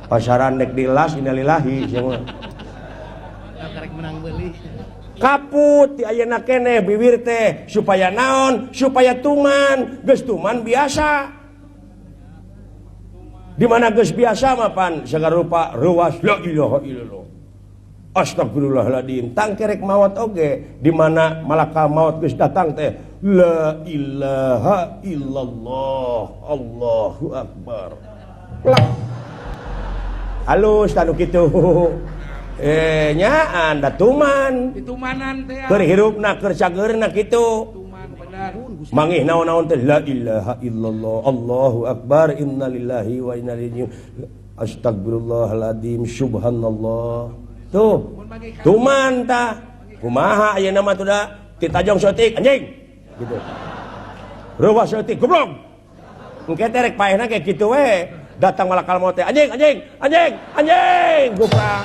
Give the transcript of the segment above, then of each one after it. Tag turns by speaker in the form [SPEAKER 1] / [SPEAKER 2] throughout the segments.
[SPEAKER 1] pasaran dek dilas innalillahi semua
[SPEAKER 2] karek menang beli
[SPEAKER 1] kaput ti ayeuna keneh bibir teh supaya naon supaya tuman geus tuman biasa di mana geus biasa mapan sagarupa ruas la ilaha illallah astagfirullahaladzim tang kerek maot oge di mana malakal maut geus datang teh la ilaha illallah Allahu akbar halus tanu kitu nyaan datuman
[SPEAKER 2] ditumanan teh
[SPEAKER 1] keur hirupna keur cageurna kitu
[SPEAKER 2] tuman benar
[SPEAKER 1] mangih naon-naon teh la ilaha illallah Allahu akbar innalillahi wa inna ilaihi astagfirullahaladzim subhanallah tuh tuman tah kumaha ayeuna mah tuh da ti tajong sotik anjing gitu ruas sotik goblok engke teh rek paehna kayak kitu we datang malakal maut teh anjing guprak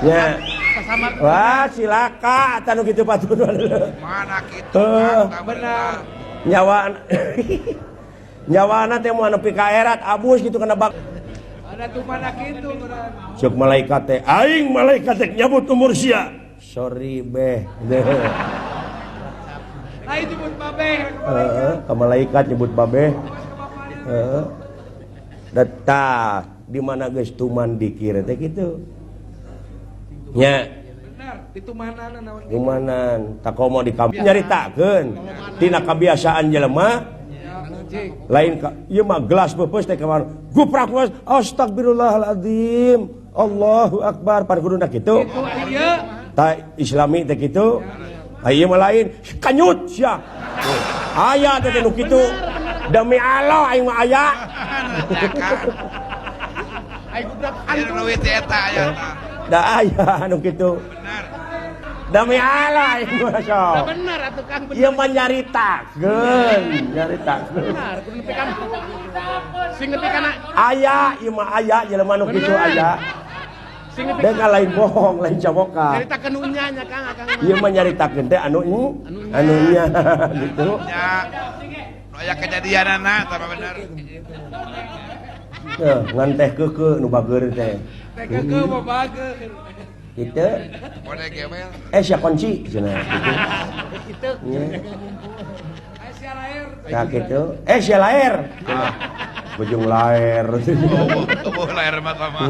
[SPEAKER 1] ya wah silaka atuh kitu patun
[SPEAKER 3] mana kitu
[SPEAKER 1] benar nyawana teh moal nepi ka erat abus gitu kana bak
[SPEAKER 2] ada tuh mana kitu
[SPEAKER 1] sok malaikat teh aing malaikat teh nyabut umur sia sorry beh
[SPEAKER 2] lain nyebut babeh
[SPEAKER 1] ka malaikat nyebut babeh datang di mana geus tuman dikir teh kitu nya
[SPEAKER 2] benar ditumanan naon
[SPEAKER 1] tumanan takomo di kampung nyaritakeun tina kebiasaan jelema lain ka ieu mah gelas beupeuh teh kamar guprak was astagfirullahaladzim Allahu akbar pan kuduna kitu
[SPEAKER 2] itu ieu
[SPEAKER 1] ta islami teh kitu ieu mah lain kanyut sia aya teh nu kitu demi Allah aing mah aya
[SPEAKER 2] aing gubrak
[SPEAKER 3] anu duit eta aya
[SPEAKER 1] da aya anu kitu
[SPEAKER 3] benar
[SPEAKER 1] demi Allah aing mah sok
[SPEAKER 2] benar atuh Kang
[SPEAKER 1] ieu mah nyaritakeun
[SPEAKER 2] benar kudu nepi kan sing nepi kana
[SPEAKER 1] aya ieu mah aya jelema nu kitu aya
[SPEAKER 2] sing nepi
[SPEAKER 1] dan lain bohong lain caboka
[SPEAKER 2] nyaritakeun unya nya Kang akang
[SPEAKER 1] ieu mah nyaritakeun teh anu nya gitu
[SPEAKER 3] ya aya kejadianana tah bener
[SPEAKER 1] ngan teh keukeu nu bageur teh
[SPEAKER 2] teh keukeu mah bageur
[SPEAKER 1] kitu
[SPEAKER 3] boleh gewel
[SPEAKER 1] sia kunci cenah
[SPEAKER 2] kitu
[SPEAKER 1] nya
[SPEAKER 2] sia lair
[SPEAKER 1] tah kitu sia lair bujung lair
[SPEAKER 3] tubuh lahir mah sama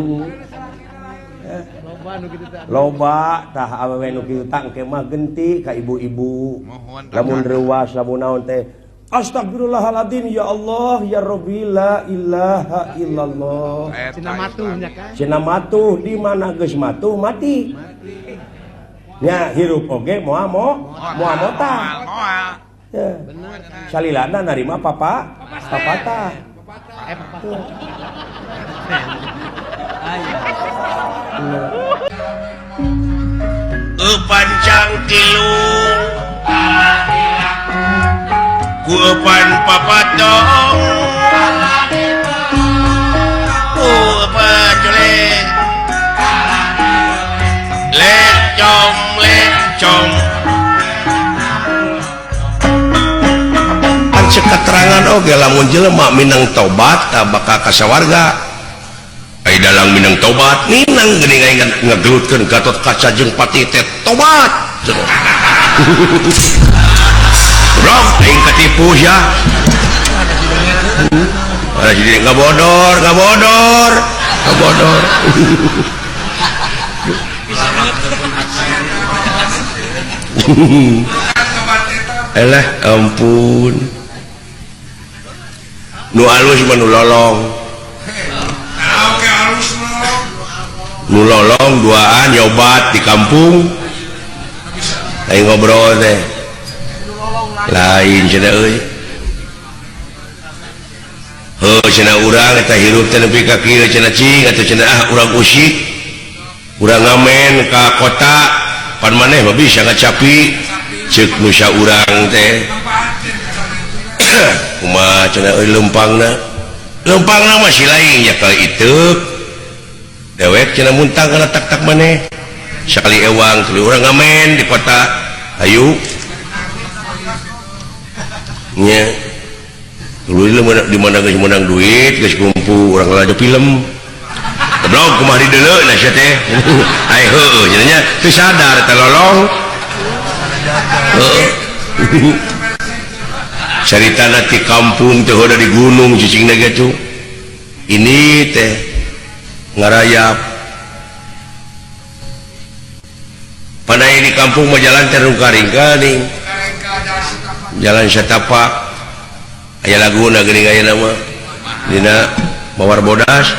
[SPEAKER 2] loba nu kitu teh
[SPEAKER 1] loba tah awewe nu kitu tang ke mah genti ka ibu-ibu
[SPEAKER 3] mohon
[SPEAKER 1] lamun reuwas lamun naon teh astagfirullahaladzim ya Allah ya Rabbi la ilaha illallah
[SPEAKER 2] cenah matuhnya Kang
[SPEAKER 1] cenah matuh di mana geus matuh mati nya hirup oge moal motah ya salilana narima papatah
[SPEAKER 3] pancang tilu kuepan papatong kuepan jelek lecom
[SPEAKER 1] kan cek keterangan oge lamun jelema minang tobat tah bakal kasawarga ai dalang minang tobat minang geuning aing ngagelutkeun Gatot Kaca jeung Pati teh tobat Bro, aing ketipu ya. Ada jadi nggak bodor. Elah, ampun. Nu alus mah nu lolong. Nu lolong duaan nyobat di kampung. Aing ngobrol teh. Lain cenah euy cenah urang eta hirup teh nepi ka kieu cenah cing atuh cenah urang usik urang ngamen ka kota pan maneh mah bisa ngacapi ceuk nusa urang teh kumaha cenah euy lempangna masih lain nya ka iteup dewek cenah muntang kana tak maneh sakali ewang tuluy urang ngamen di kota ayu nya di mana guys menang duit guys kumpul orang aja film goblok kemari dulu nah sia teh ai heueuh jadinya teu sadar teh lolong caritana ti kampung teh udah di gunung cicingna gitu ini teh ngarayap panai di kampung mah jalan terung karing-karing jalan satapak aya laguna geuning aya nama dina Mawar Bodas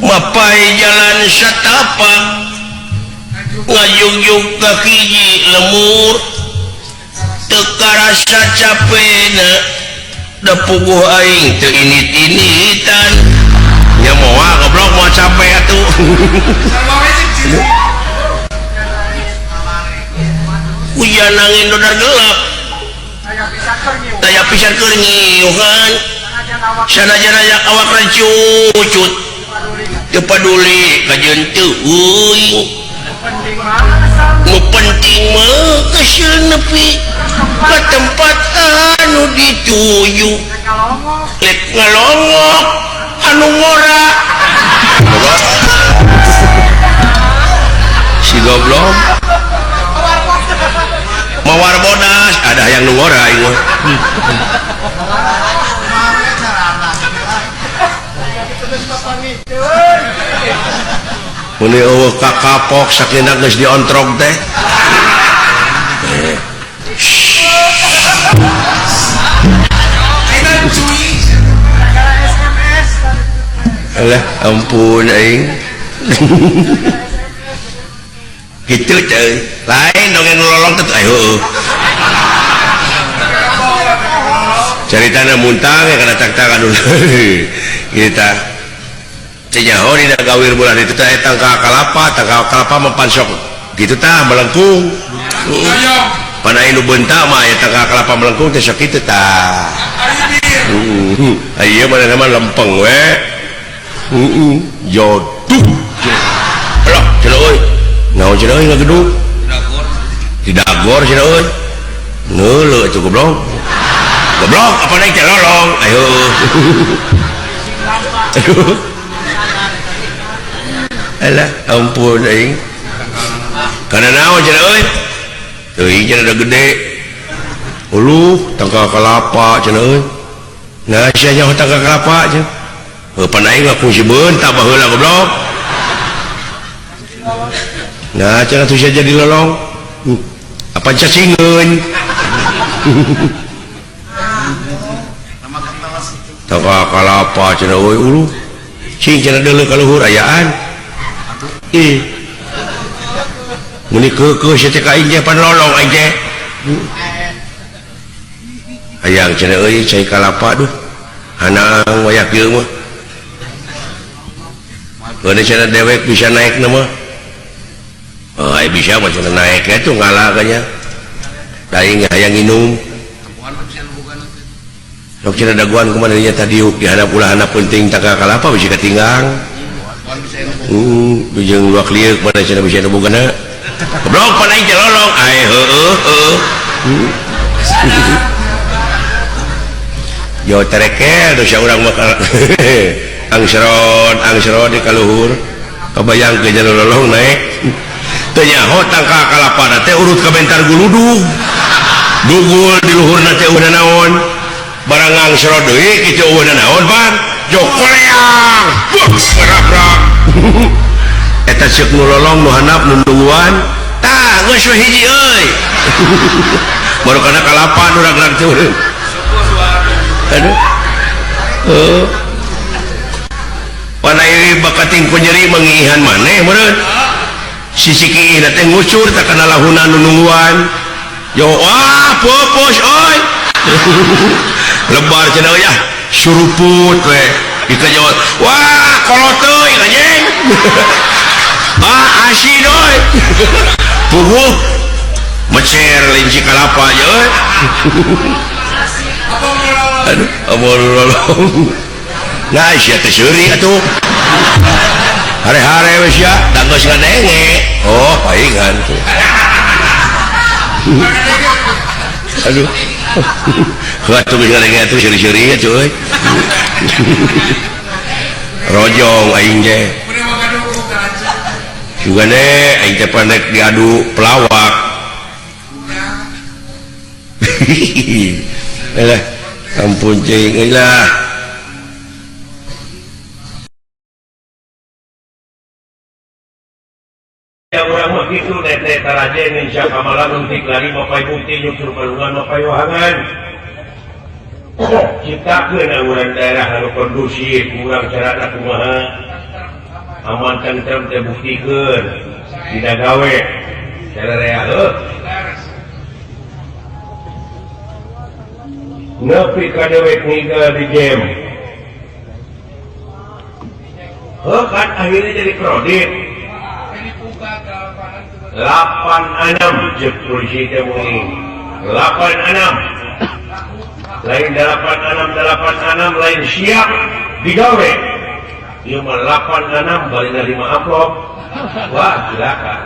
[SPEAKER 1] mapai jalan satapak ngajung-jung ka hiji lemur teu karasa capena da puguh aing teu init-initan nya moal goblok moal capek atuh hujan angin dodar gelap daya pisan keur ngiuhan sanajan aya awak rancucut teu paduli ka jeun teu euy nu penting mah keun nepi ka tempat anu dituju lek ngalongok anu ngora si goblok Mawar Bodas ada yang nu ngora ieu Muni eueuh kakapok sakinda geus diontrog teh. Alah ampun aing. Kitu teh. Lain dongeng lolong teh heueuh. Caritana muntang kana tak-tak anu kita cenyaho dina gawir bulan itu teh tangka kalapa mempansok gitu tah melengkung pana inu bentak mah aya tangka kalapa melengkung teh sok kitu tah ieu mah nama lempeng we jodoh alah cenah euy naon cenah euy ngagedug didagor cenah euy neuleuh atuh goblok apa naik teh lolong ayo alah ampun aing kana naon cenah euy teuing cenah da gede uluh tangka kalapa cenah euy nah sia nyaho tangka kalapa cenah pan aing mah kungsi beuntak baheula goblok nah cenah tuh sia jadi lolong apa cacingeun tangka kalapa cenah euy uluh cing cenah deuleu ka luhur ayaan muni keukeuh sia teh ka aing teh pan lolong aing teh hayang cenah euy cai kalapa duh hanang wayak ieu mah geus cenah dewek bisa naikna mah ai bisa mah cenah naik atuh ngalah ka nya da aing hayang nginum sok cenah daguan kumaha nya tadi di handap ulah handap penting tangka kalapa bisi katinggang jeung luak liuk mana cenah bisa nebogana goblok pan aing teh lolong ai heueuh yo terekel do sia urang mah angsron di kaluhur kabayang ke jalur lolong naik teu nyaho tangka kalapa teh urut ka bentar guludug dugul di luhurna teh eueuh naon barang angsron deui kitu eueuh naon pan jokoleang berabrak eta ceuk nu lolong nu handap nu nungguan tah geus we hiji euy baru kana kalapa nu rag-rag teh aduh panai bakating penyeri mengihan maneh meureun sisiki ieu teh ngucur tak kana lahuna nu nungguan yo wah popos oi lebar cenah ya suruput we kita jawab wah kolot teuing anjing asin oi puguh mecer linci kalapa aja oi aduh amor lolong nah sia teh seuri atuh hare-hare we sia da geus ngadenge oh paingan tuh aduh Wah, tuh bisa tuh seri-seri ya cuy. Rojong aing je. Juga deh, aing teh pendek diadu pelawak. Alah, ampun cing, alah. Ya urang mah kitu teh tarajen insya kamalan untuk lari mapai bukti nyukur palungan mapai wahangan. Ciptakeun urang daerah anu kondusif, urang carana kumaha. Aman tentrem teh buktikeun. Dina gawe. Sararea heuh. Nepi ka dewek ninggal di game. Heuh kan akhirnya jadi kredit. 86 cek polisi teh muni 86 lain 86 lain siap digawe ieu mah 86 bari nerima amplop wah silakan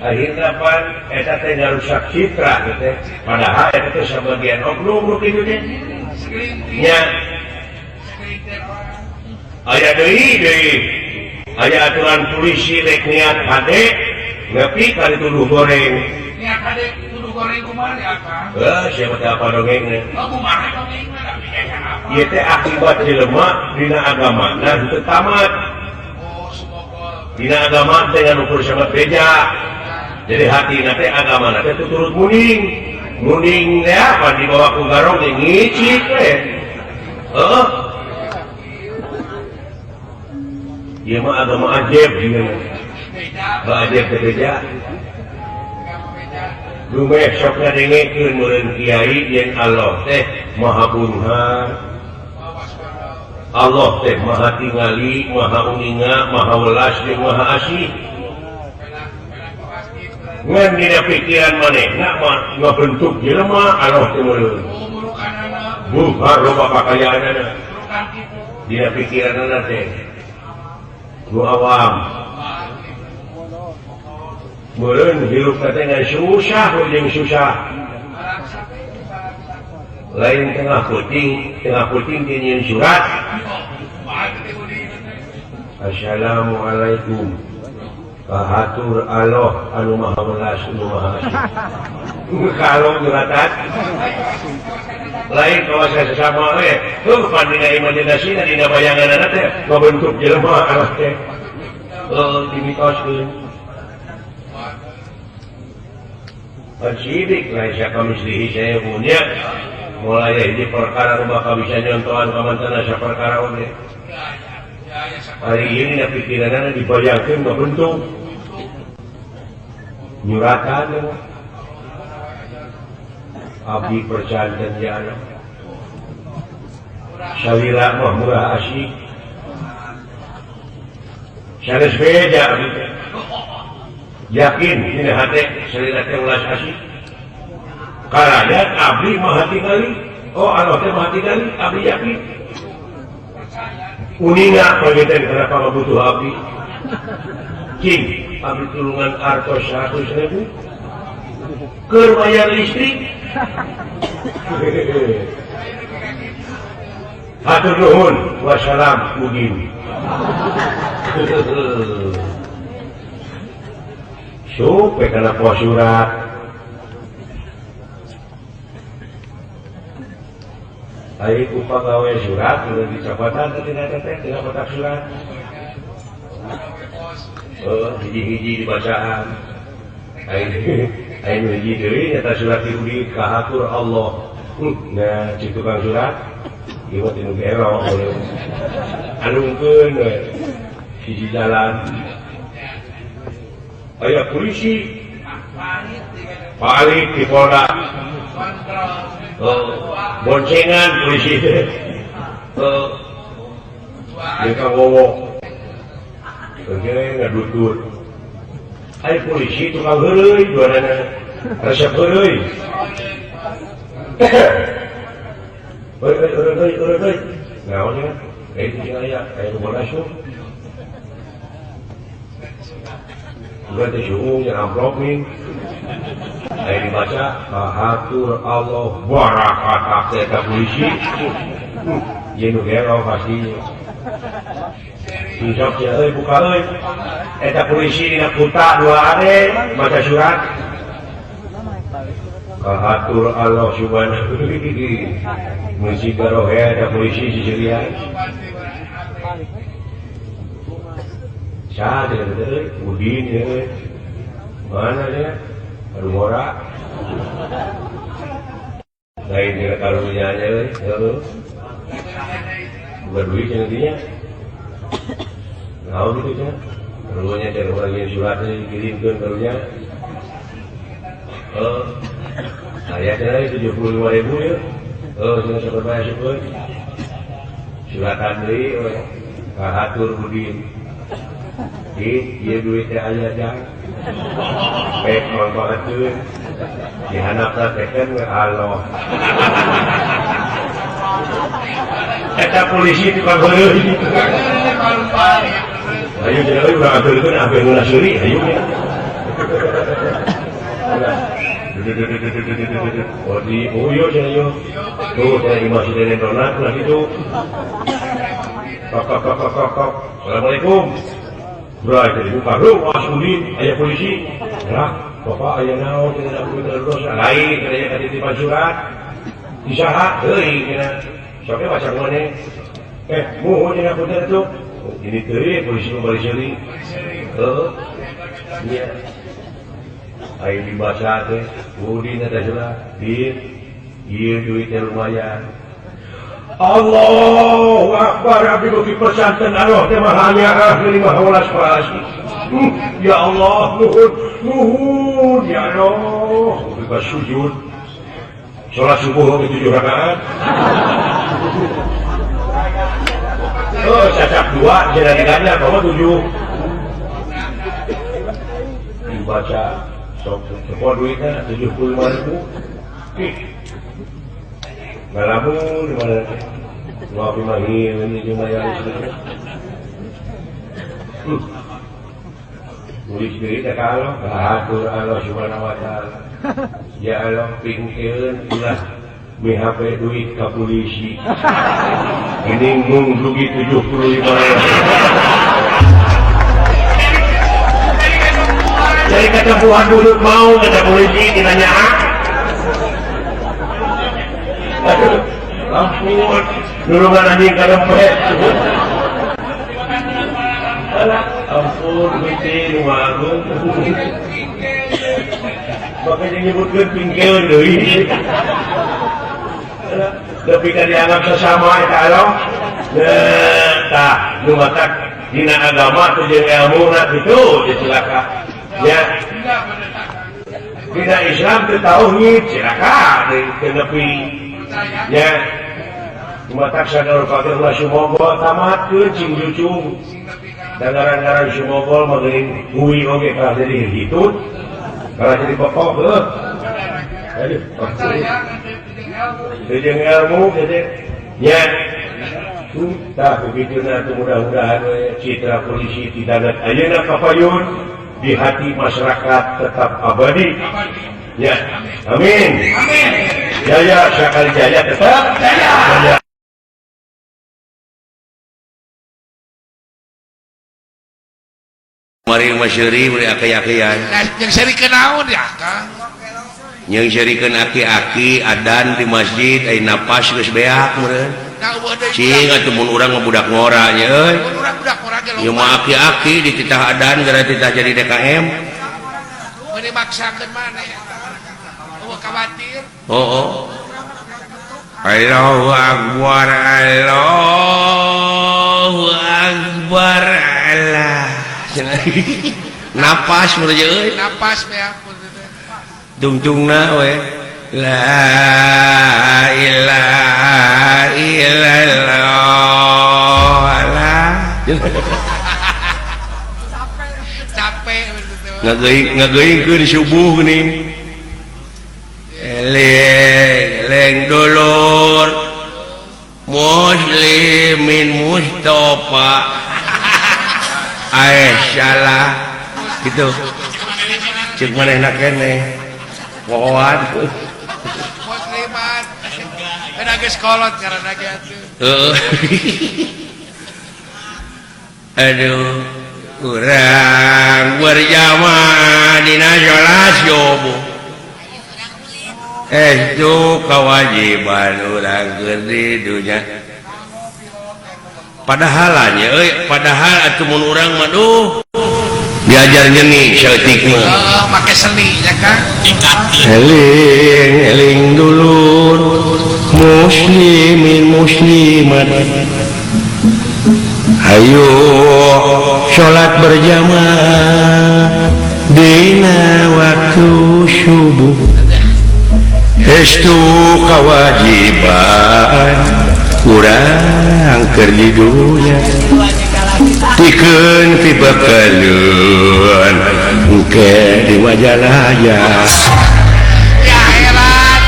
[SPEAKER 1] akhirnya pan eta teh ngarusak citra teh padahal eta teh sebagian oknum nu kitu teh nya aya deui aya aturan polisi rek niat hade nepi ka dituduh goreng niat hade dituduh goreng kumaha ya Kang siapa teh apa dongengna kumaha dongengna da bisa apa ieu teh akibat jelema dina agama nah teu tamat dina agama teh anu sama beja jadi hatina teh agamana teh turut muning teh apa dibawa ku garong teh ngicik teh ieu mah agama ajaib juga. Ajaib teh beja. Lumeh sok ngadengekeun meureun kiai yen Allah teh Maha Bunha. Allah teh Maha Tingali, Maha Uninga, Maha Welas jeung Maha Asih. Ngan dina pikiran manehna mah ngabentuk jelema Allah teh meureun. Buhar loba kakayaanana. Dina pikiranna teh nu awam meureun hirup teh susah jeung susah lain tengah puting nyieun surat assalamualaikum kahatur Allah anu maha welas anu maha asih kalau nyuratan lain kawasan sesama pan dina imajinasina dina bayanganana teh ngabentuk jelema Allah teh dimitoskeun sidik lain saka mislihi saya punya mulai hiji perkara nu bakal bisa nyontohan ka mantena saperkara oge hari ini pikiranana dibayangkeun ngabentuk nyuratan abdi percanten jana salila mah murah asyik sanes beja abdi yakin dina hate salila teh ulas asyik karana abdi mah tingali Allah teh mah tingali abdi yakin uninga pangeten kenapa butuh abdi king abdi tulungan artos 100.000 keur bayar listrik hatur nuhun wassalam mugin supe kana poa surat ari ku pagawe surat udah dicapatan tina teh tina kotak surat hiji-hiji dibacaan ayo hiji deui nyata surat diudi kahatur Allah nah cik tukang surat ieu tinu gero anungkeun hiji jalan aya polisi palit di Polda boncengan polisi mereka ngomong ngadutut ay polisi tukang heureuy duanana resep heureuy euy naon ya itu aya aya bonasuk udah teh suung yang amplop nih Ayo dibaca hatur Allah barakat eta polisi. Jeung gelo pasti. Insok euy buka euy. Eta polisi dina kuta dua ade baca surat. Hatur Allah subhanahu musik garohe ada polisi di Syria. Siapa dia? Udin dia. Mana dia? Rumora. Lain dia karunya aja, bukan duit yang dia. Tahu gitu kan? Karunya dari orang yang suratnya dikirimkan karunya. Saya kira 75.000 ya. Jangan sampai bayar syukur. Suratan deui kahatur Udin. Ieu duitnya aya jang. Pek mangpaatkeun. Dihanapna teken we Allah. Eta polisi tukang heureui. Ayo jangan urang aturkeun abe ngasuri ayo nya. Oh di Uyo saya tuh saya masih dari donat lah itu. Kok. Assalamualaikum. Bro, jadi buka bro, was Udin, ayah polisi. Ya, bapak ayah naon tidak boleh terus. Lain kerja titipan surat. Disaha, heuy kena. Soke baca mana? Mohon jangan putar itu. Ini teh polisi kembali seri. Iya. Ayo dibaca teh, Udin ada surat, iya duitnya lumayan. Allahu Akbar, abdi bagi pesantren Allah teh mahanya ahli 15 pasti. Ya Allah, nuhun, ya Allah. Bebas sujud. Salat subuh ke 7 rakaat. Cacat 2, jalan-jalannya bawa 7. Dibaca. Sepuluh duitnya 75.000. Ngalamun di mana? Maaf mahir ini cuma yang nulis diri tak kalau hatur Allah subhanahu wa ta'ala. Ya Allah pingkeun ulah BHP duit ke polisi. Ini mung rugi 75.000. Jadi kata buah dulu mau kata polisi ditanya aduh ampun nurungan anjing karempet ampun bete nuagun makanya nyebutkan pingkeun deui tapi kan dianggap sesama eta Allah tah nu matak dina agama teh jeung ilmuna kitu celaka ya dina Islam teh tauhid celaka deui nepi ya matak sadar pakai ulah sumogol tamatkeun cing jucung dan ngaran-ngaran sumogol mah geuning huwi oge ka jadi hitut kalau jadi pokok aduh jeung ilmu gede ya tah begitu na mudah-mudahan citra polisi tidak ayeuna kapayun di hati masyarakat tetap abadi ya amin amin jaya sekali jaya tetap jaya. Mari masyari beri aki-akian.
[SPEAKER 3] Yang seri kenaun ya Kang.
[SPEAKER 1] Yang syarikeun aki-aki adan di masjid ai napas geus beak meureun. Cing atuh mun urang budak ngora nya euy. Budak ngora ge loba. Ieu mah aki-aki dititah adan gara titah jadi DKM. Mun dimaksakeun mana ya? Eueuh khawatir. Oh. Allahu Akbar, Allahu Akbar, Allah. Napas meureun euy. Napas beak. Tungtungna we la ilaha illallah capek ngageuingkeun subuh geuning eleng dulur muslimin Mustafa salah gitu cek manehna keneh pohoan
[SPEAKER 3] musliman kan geus kolot karena ge atuh
[SPEAKER 1] aduh kurang berjamaah dina sholat subuh itu kewajiban urang keur di dunya padahalannya padahal atuh mun urang mah duh diajar nyeni seutik mah
[SPEAKER 3] make seni ya Kang
[SPEAKER 1] eling dulur muslimin muslimat ayo sholat berjamaah dina waktu subuh estu kewajiban kurang keur di dunya pikeun pibakaleun engke di Majalaya
[SPEAKER 3] ya heran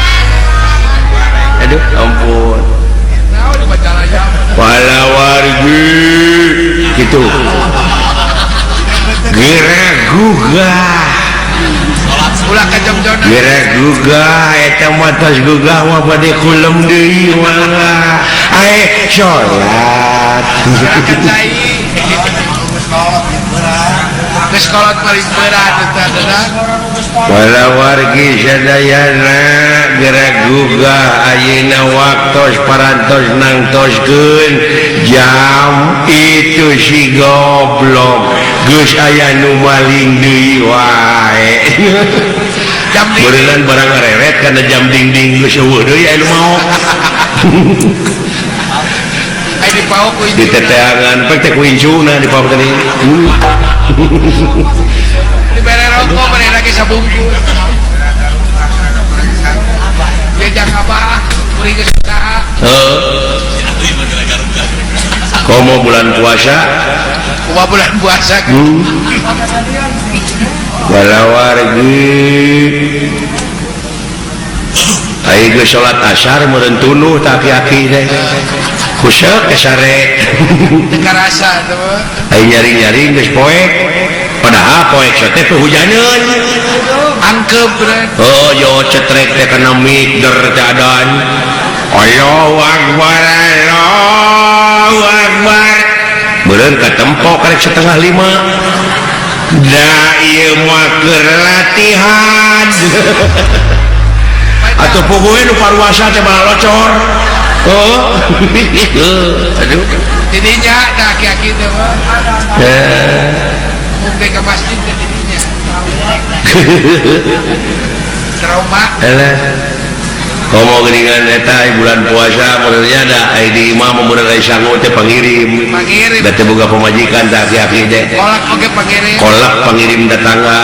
[SPEAKER 1] aduh ampun
[SPEAKER 3] naon di Majalaya
[SPEAKER 1] wala wargi gitu gerek gugah
[SPEAKER 3] ulah ka jom-jom
[SPEAKER 1] gerek gugah eta mah tos gugah mah bade kulem deui mah ae salat
[SPEAKER 3] kan cai geus kolot paling berat eta
[SPEAKER 1] wala wargi sadayana gerek gugah ayeuna waktos parantos nangtoskeun jam itu si goblok geus aya nu maling deui wae
[SPEAKER 3] jam
[SPEAKER 1] beureun barang reret kana jam dingding geus eueuh deui aya nu mau
[SPEAKER 3] ai dipaok ku
[SPEAKER 1] di teteangan pek teh ku incuna di pauk tadi
[SPEAKER 3] dibere rokok mere lagi sabungkus ya jangan apa kuring geus usaha
[SPEAKER 1] komo bulan puasa
[SPEAKER 3] kumaha bulan puasa
[SPEAKER 1] wala wargi aing geus salat asar meureun tunuh tak aki-aki teh kuseuk ke sare
[SPEAKER 3] teu karasa teh
[SPEAKER 1] aing nyari-nyari geus poek padahal poek teh hujaneun
[SPEAKER 3] angkep bener
[SPEAKER 1] oh yo cetrek teh kana mik der teh adan Allahu akbar Allahu akbar beureun katempo karek 4:30 da ieu mah keur latihan atuh puguhe nu paruasa teh malah locor oh aduh
[SPEAKER 3] didinya da aki-aki teh mah mungkin ke masjid ke didinya trauma
[SPEAKER 1] komo geuningan eta bulan puasa modelnya da di imam mun aya sangu teh pangirim da teh boga pamajikan teh aki-aki teh
[SPEAKER 3] kolak oge pangirim
[SPEAKER 1] kolak pangirim datangga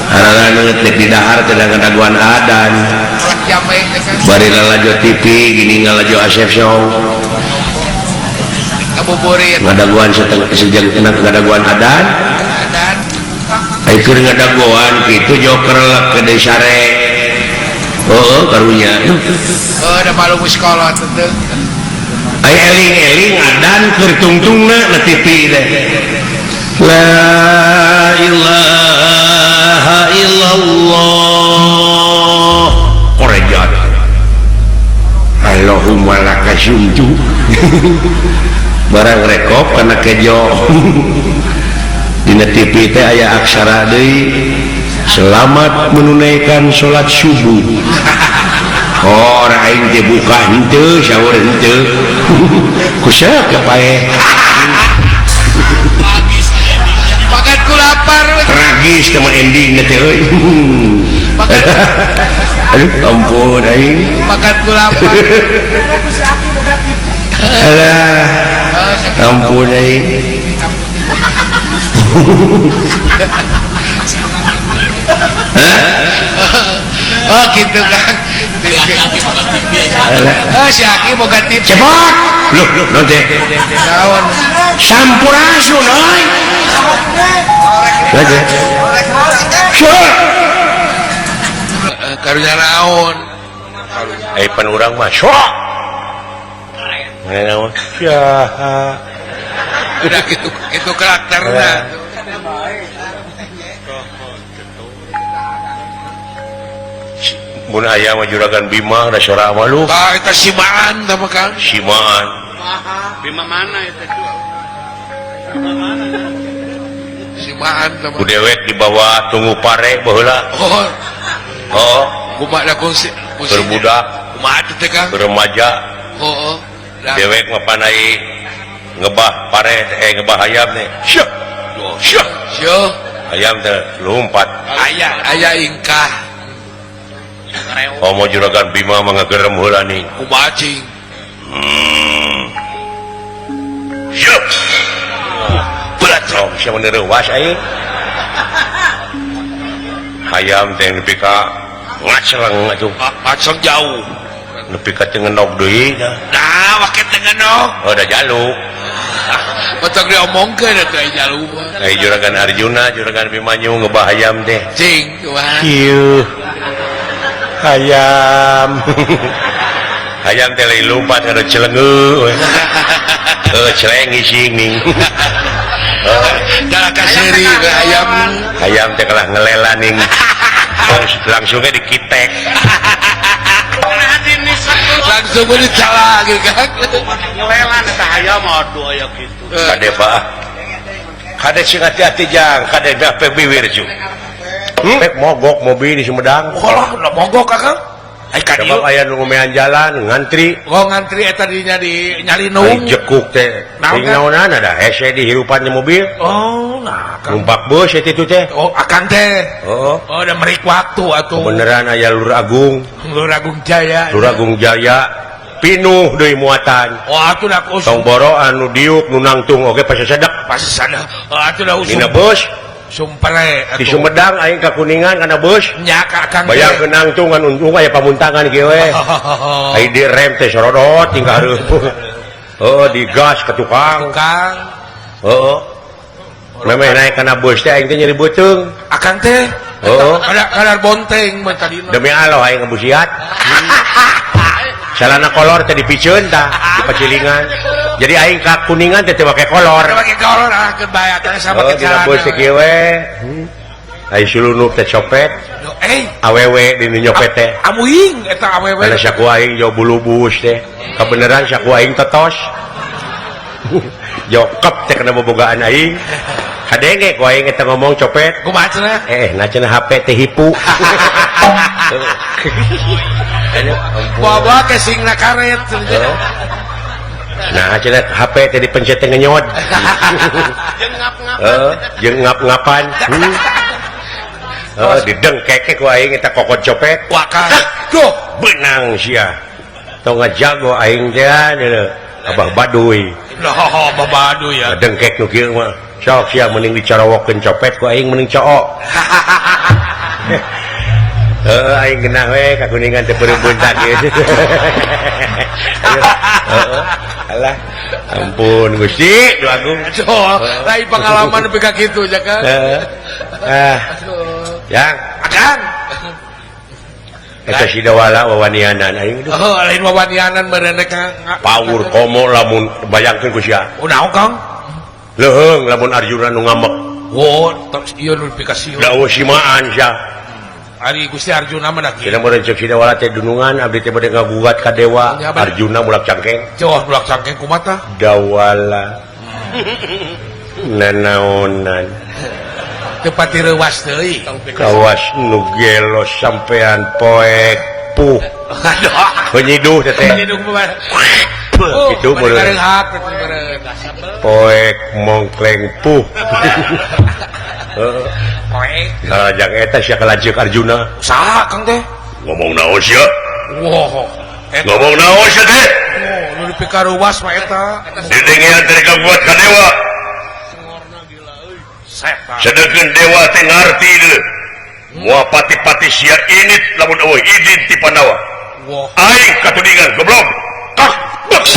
[SPEAKER 1] harana teh di dahar teh ngadaguan adan
[SPEAKER 3] kolak jambe teh kan
[SPEAKER 1] bari lalajo TV gini ngalajo Asep Show
[SPEAKER 3] ngabuburit
[SPEAKER 1] ngadaguan sejeng ngadaguan adan
[SPEAKER 3] dan
[SPEAKER 1] ai keur ngadaguan kitu joker ke desare karunya
[SPEAKER 3] udah malu muskolot teh
[SPEAKER 1] ai eling-eling adan keur tungtungna na TV teh la ilaha illallah korejat Allahumma laka syumju barang rekop kana kejo dina TV teh aya aksara deui selamat menunaikan sholat subuh orang aing teh buka henteu saur henteu kusaha kepae
[SPEAKER 3] makan ku lapar
[SPEAKER 1] tragis sama ending teh euy aduh ampun aing
[SPEAKER 3] makan ku lapar
[SPEAKER 1] alah ampun aing
[SPEAKER 3] oh gitu kan si Aki boga tip
[SPEAKER 1] cepot loh nanti
[SPEAKER 3] naon
[SPEAKER 1] sampurasun oi aja sure
[SPEAKER 3] karunya naon
[SPEAKER 1] pan urang mah syok ngene mah syah
[SPEAKER 3] udah gitu karakternya
[SPEAKER 1] mun aya mah juragan Bima da sora mah lu
[SPEAKER 3] Tah eta simaan tah Kang.
[SPEAKER 1] simaan
[SPEAKER 2] Bima mana itu?
[SPEAKER 3] Simaan tah.
[SPEAKER 1] ku dewek dibawa tunggu pare baheula oh
[SPEAKER 3] Kumaha da kunci
[SPEAKER 1] berbudak
[SPEAKER 3] kumaha teh Kang?
[SPEAKER 1] beremaja
[SPEAKER 3] Oh.
[SPEAKER 1] dewek mah panai ngebah pare ngebah ayam teh syah syah
[SPEAKER 3] Syo,
[SPEAKER 1] ayam teh lompat
[SPEAKER 3] aya ingkah
[SPEAKER 1] mau juragan Bima mah ngagerem heula nih
[SPEAKER 3] kumaha cing.
[SPEAKER 1] syah berat dong siapa nereuwas aing ayam teh nepi ka ngacleng atuh
[SPEAKER 3] Macam jauh.
[SPEAKER 1] nepi ka teu ngenog deui
[SPEAKER 3] Nah, waket dengan no.
[SPEAKER 1] oh da jaluk
[SPEAKER 3] Betul diomongkeun eta jalu.
[SPEAKER 1] ai juragan Arjuna juragan Bimanyu ngebah ayam teh
[SPEAKER 3] Cing, kumaha?
[SPEAKER 1] kieu ayam ayam teh lain lompat kada celengeu celeng ising ning
[SPEAKER 3] Dah kaseri ke ayam.
[SPEAKER 1] ayam teh kalah ngelela ning langsungnya dikitek
[SPEAKER 3] Langsung beri salah gitu kan.
[SPEAKER 2] Ngelelan eta hayam aduh aya kitu.
[SPEAKER 1] kade pak kade sing hati-hati jang kade dah pe biwir cu pek mogok mobil di Sumedang
[SPEAKER 3] Kalau udah mogok Kakang. Ai ka dieu.
[SPEAKER 1] sebab aya nu ngomean jalan ngantri
[SPEAKER 3] Oh ngantri eta dinya di
[SPEAKER 1] ai
[SPEAKER 3] Nyalinung.
[SPEAKER 1] jekuk teh
[SPEAKER 3] Naon,
[SPEAKER 1] ting
[SPEAKER 3] kan?
[SPEAKER 1] naonana dah hese di hirupan mobil
[SPEAKER 3] Oh, nah Kang.
[SPEAKER 1] numpak bus itu teh
[SPEAKER 3] Oh, akan teh.
[SPEAKER 1] oh
[SPEAKER 3] Oh, udah merik waktu atuh.
[SPEAKER 1] beneran aya Lur Agung
[SPEAKER 3] Lur Agung Jaya.
[SPEAKER 1] Lur Agung Jaya pinuh deui muatan
[SPEAKER 3] Oh, atuh dah
[SPEAKER 1] tong
[SPEAKER 3] usum.
[SPEAKER 1] boro anu diuk nu nangtung oge pasti sedek
[SPEAKER 3] Pasti sana. Oh, atuh dah usum.
[SPEAKER 1] dina bus
[SPEAKER 3] Sumpere
[SPEAKER 1] di
[SPEAKER 3] atuh.
[SPEAKER 1] Sumedang aing ka Kuningan kana bus
[SPEAKER 3] Nya ka Kang.
[SPEAKER 1] bayang ke nangtung ngan untung aya pamuntangan kieu we
[SPEAKER 3] Oh,
[SPEAKER 1] ai di rem teh sorodot tinggal hareup oh di gas ke tukang
[SPEAKER 3] Kang.
[SPEAKER 1] oh memeh naik kana bus teh aing teh nyeri beuteung
[SPEAKER 3] Akan teh.
[SPEAKER 1] Oh.
[SPEAKER 3] Kadar bonteng mah tadina.
[SPEAKER 1] demi Allah aing ngebusiat salana kolor teh dipikeun tah di pacilingan jadi aing ka Kuningan teh teu make kolor
[SPEAKER 3] Ada pakai kolor ke bayar sama
[SPEAKER 1] oh
[SPEAKER 3] ke
[SPEAKER 1] dina bus teh kieu we ai sulunuk teh copet awewe di nyopet teh
[SPEAKER 3] amuing eta awewe.
[SPEAKER 1] karena syaku aing jauh bulu bus teh kebenaran syaku aing tetos jokep teh kena bobogaan aing kadenge ku aing eta ngomong copet
[SPEAKER 3] Kumaha cenah?
[SPEAKER 1] nah cenah HP teh hipu
[SPEAKER 3] Bawa ke singna karet.
[SPEAKER 1] nah cenah HP teh dipencet teh ngenyot jeung ngap-ngapan didengkeke ku aing eta kokot copet
[SPEAKER 3] Wakar.
[SPEAKER 1] duh benang sia tong ngajago aing teh abah baduy
[SPEAKER 3] Loh, babadu ya.
[SPEAKER 1] dengkek nu kieu mah sok sia mending dicarawokeun copet ku aing mending cook aing genah we ka Kuningan teh peureun tak ieu alah ampun Gusti Duh Agung
[SPEAKER 3] Aduh, lain pengalaman nepi ka kitu ya kan.
[SPEAKER 1] yang
[SPEAKER 3] Akan.
[SPEAKER 1] eta si dawala wawanianan aing duh
[SPEAKER 3] Oh, lain wawanianan meureun ka.
[SPEAKER 1] pawur komo lamun bayangkeun ku sia
[SPEAKER 3] Unaon Kang?
[SPEAKER 1] leuheung lamun Arjuna nu ngamek
[SPEAKER 3] Oh, tos ieu nu dipikasi.
[SPEAKER 1] da simaan sia
[SPEAKER 3] Ari Gusti Arjuna mah dah kieu.
[SPEAKER 1] Kita meureun cek si dawala teh dunungan abdi teh bade ngagugat ka dewa
[SPEAKER 3] Ya, bener.
[SPEAKER 1] Arjuna mulak cangkeng
[SPEAKER 3] Coba bulak cangkeng kumaha tah?
[SPEAKER 1] dawala nanaonan
[SPEAKER 3] Teu pati reuwas deui.
[SPEAKER 1] kawas nu gelos sampean poek puh
[SPEAKER 3] Aduh.
[SPEAKER 1] penyiduh teh
[SPEAKER 3] Hidung mah.
[SPEAKER 1] Kitu meureun
[SPEAKER 3] Meureun hak meureun.
[SPEAKER 1] poek mongkleng puh
[SPEAKER 3] Poek.
[SPEAKER 1] nah jang eta sia kalajeng Arjuna
[SPEAKER 3] Saha Kang teh?
[SPEAKER 1] ngomong naon sia
[SPEAKER 3] Wow. Eta
[SPEAKER 1] ngomong naon sia teh
[SPEAKER 3] nu dipikaruwas mah eta.
[SPEAKER 1] didengean teh kabuat ka dewa
[SPEAKER 3] Setan.
[SPEAKER 1] sedangkan dewa teh ngarti deui moal pati-pati sia init lamun eueuh izin ti Pandawa
[SPEAKER 3] Wow.
[SPEAKER 1] aing katudingan goblok kah beks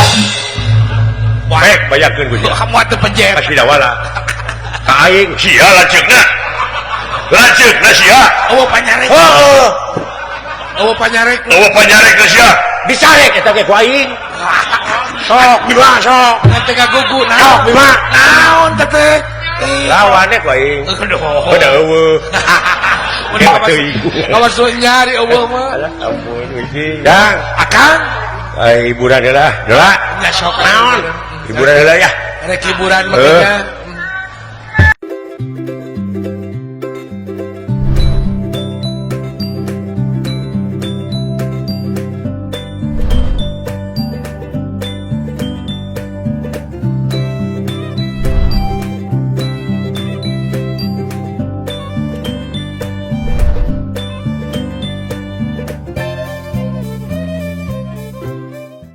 [SPEAKER 1] baik bayangkeun ku sia
[SPEAKER 3] Kamu atuh penjep.
[SPEAKER 1] kasih dawala ka aing sia lanceukna sia
[SPEAKER 3] Eueuh panyarek.
[SPEAKER 1] heuh
[SPEAKER 3] Eueuh panyarek.
[SPEAKER 1] eueuh panyarekna sia disarek eta ge ku aing sok bima sok
[SPEAKER 3] Nanti gagugu
[SPEAKER 1] sok
[SPEAKER 3] naon?
[SPEAKER 1] bima
[SPEAKER 3] Naon teh teh?
[SPEAKER 1] lawane ku aing
[SPEAKER 3] Aduh.
[SPEAKER 1] beda eueuh
[SPEAKER 3] Awas lu nyari eueuh mah.
[SPEAKER 1] Ampun wiji. Dang,
[SPEAKER 3] Akang.
[SPEAKER 1] hiburan heula. Heula.
[SPEAKER 3] Nya sok
[SPEAKER 1] Naon? Hiburan heula ya.
[SPEAKER 3] Rek hiburan makanya.